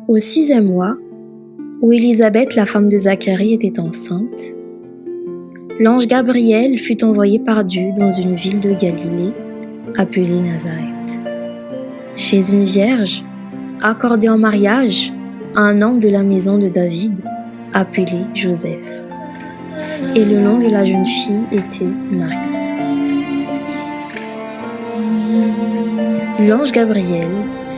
Au 6e mois, où Élisabeth, la femme de Zacharie, était enceinte, l'ange Gabriel fut envoyé par Dieu dans une ville de Galilée, appelée Nazareth, chez une vierge, accordée en mariage à un homme de la maison de David, appelé Joseph. Et le nom de la jeune fille était Marie. L'ange Gabriel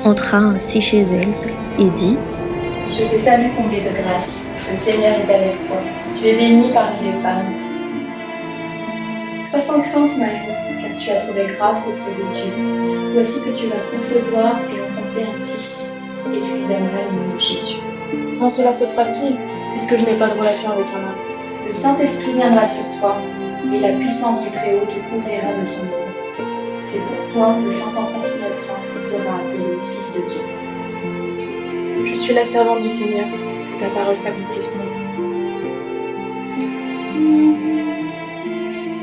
entra ainsi chez elle et dit : « Je te salue, comblée de grâce, le Seigneur est avec toi. Tu es bénie parmi les femmes. Sois sans crainte, Marie, car tu as trouvé grâce auprès de Dieu. Voici que tu vas concevoir et enfanter un fils, et tu lui donneras le nom de Jésus. Comment cela se fera-t-il, puisque je n'ai pas de relation avec un homme ? Le Saint-Esprit viendra sur toi, et la puissance du Très-Haut te couvrira de son nom. C'est pourquoi le Saint-Enfant qui naîtra sera appelé Fils de Dieu. Je suis la servante du Seigneur, que ta parole s'accomplisse pour moi. »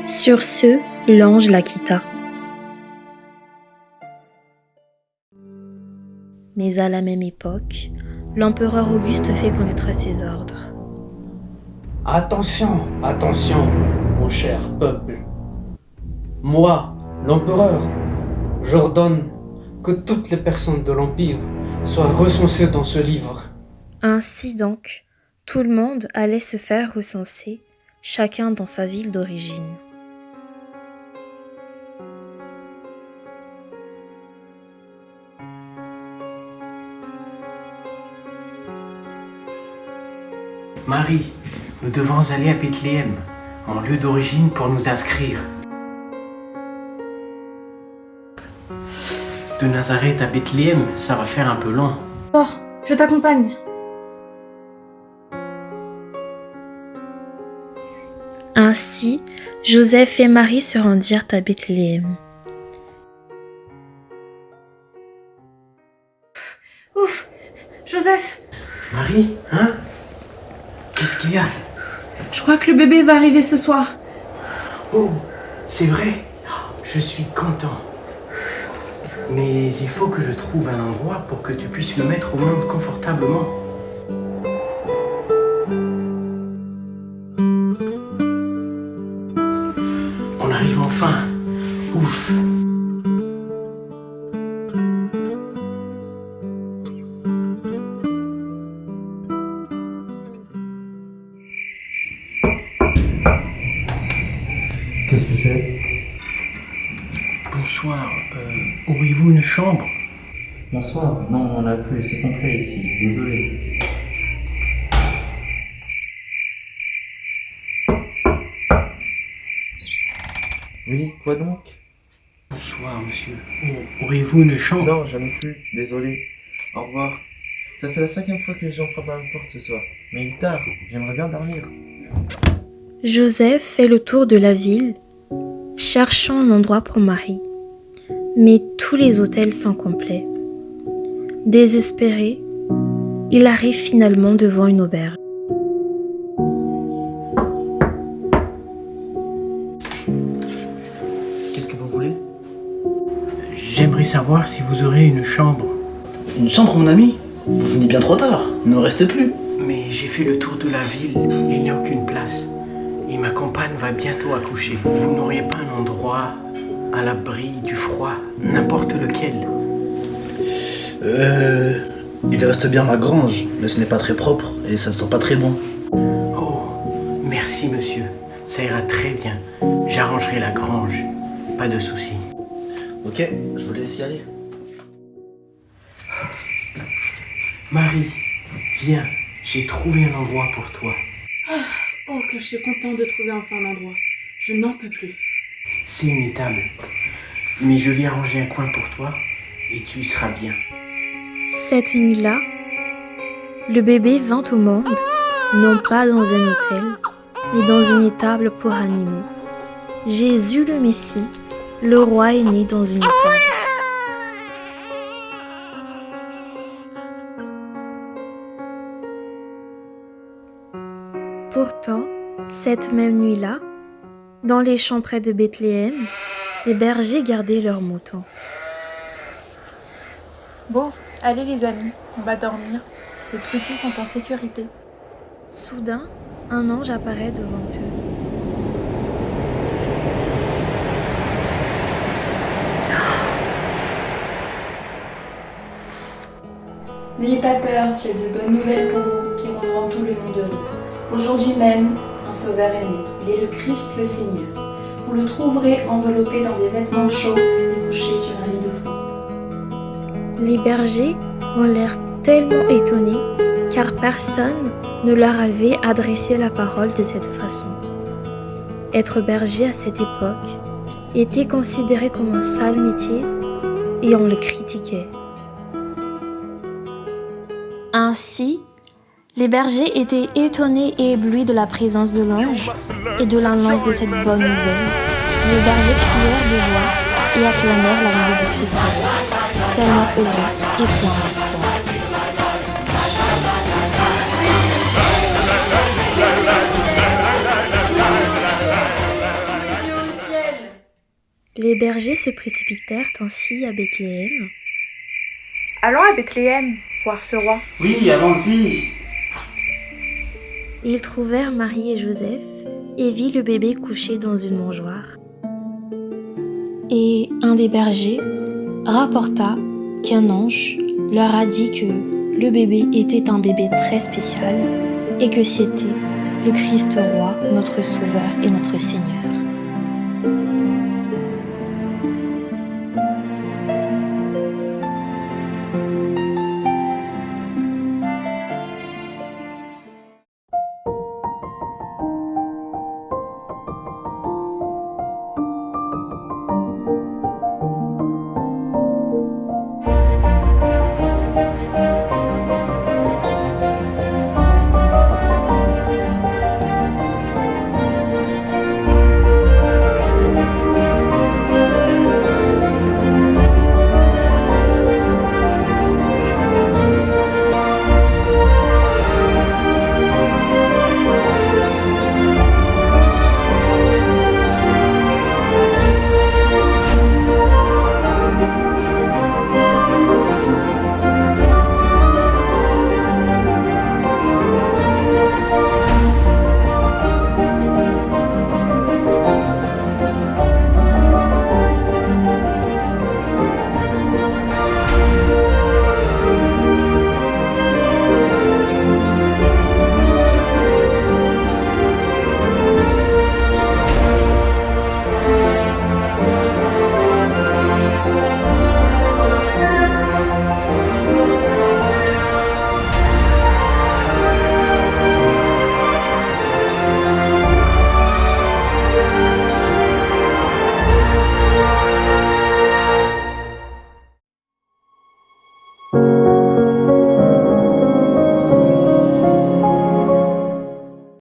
Sur ce, l'ange la quitta. Mais à la même époque, l'empereur Auguste fait connaître ses ordres. Attention, attention, mon cher peuple. Moi, l'empereur, j'ordonne que toutes les personnes de l'Empire soient recensées dans ce livre. Ainsi donc, tout le monde allait se faire recenser, chacun dans sa ville d'origine. Marie, nous devons aller à Bethléem, mon lieu d'origine, pour nous inscrire. De Nazareth à Bethléem, ça va faire un peu long. Oh, je t'accompagne. Ainsi, Joseph et Marie se rendirent à Bethléem. Ouf, Joseph, Marie, hein? Qu'est-ce qu'il y a? je crois que le bébé va arriver ce soir. Oh, c'est vrai? Je suis content. Mais il faut que je trouve un endroit pour que tu puisses le mettre au monde confortablement. On arrive enfin. Ouf. Qu'est-ce que c'est? Bonsoir, auriez-vous une chambre? Bonsoir. Non, on n'a plus, c'est complet ici. Désolé. Oui, quoi donc? Bonsoir, monsieur. Auriez-vous une chambre? Non, j'en ai plus. Désolé. Au revoir. Ça fait la 5e fois que les gens frappent à ma porte ce soir. Mais il est tard. J'aimerais bien dormir. Joseph fait le tour de la ville, cherchant un endroit pour Marie. Mais tous les hôtels sont complets. Désespéré, il arrive finalement devant une auberge. Qu'est-ce que vous voulez? J'aimerais savoir si vous aurez une chambre. Une chambre, mon ami? Vous venez bien trop tard. Ne restez plus. Mais j'ai fait le tour de la ville et il n'y a aucune place. Et ma compagne va bientôt accoucher. Vous n'auriez pas un endroit à l'abri du froid, n'importe lequel? Il reste bien ma grange, mais ce n'est pas très propre et ça sent pas très bon. Oh, merci monsieur. Ça ira très bien. J'arrangerai la grange. Pas de souci. Ok, je vous laisse y aller. Marie, viens. J'ai trouvé un endroit pour toi. Oh, que je suis contente de trouver enfin un endroit. Je n'en peux plus. C'est une étable. Mais je vais arranger un coin pour toi et tu y seras bien. Cette nuit-là, le bébé vint au monde, non pas dans un hôtel, mais dans une étable pour animaux. Jésus le Messie, le roi, est né dans une étable. Pourtant, cette même nuit-là, dans les champs près de Bethléem, des bergers gardaient leurs moutons. Bon, allez les amis, on va dormir. Les brebis sont en sécurité. Soudain, un ange apparaît devant eux. N'ayez pas peur, j'ai de bonnes nouvelles pour vous qui rendront tout le monde heureux. Aujourd'hui même, un sauveur est né. Il est le Christ, le Seigneur. Vous le trouverez enveloppé dans des vêtements chauds et couché sur un lit de foin. Les bergers ont l'air tellement étonnés car personne ne leur avait adressé la parole de cette façon. Être berger à cette époque était considéré comme un sale métier et on le critiquait. Ainsi, les bergers étaient étonnés et éblouis de la présence de l'ange et de l'annonce de cette bonne nouvelle. Les bergers crièrent de joie et acclamèrent l'arrivée du Christ, tellement heureux et plein d'espoir. Les bergers se précipitèrent ainsi à Bethléem. Allons à Bethléem, voir ce roi. Oui, allons-y. Ils trouvèrent Marie et Joseph et vit le bébé couché dans une mangeoire. Et un des bergers rapporta qu'un ange leur a dit que le bébé était un bébé très spécial et que c'était le Christ roi, notre Sauveur et notre Seigneur.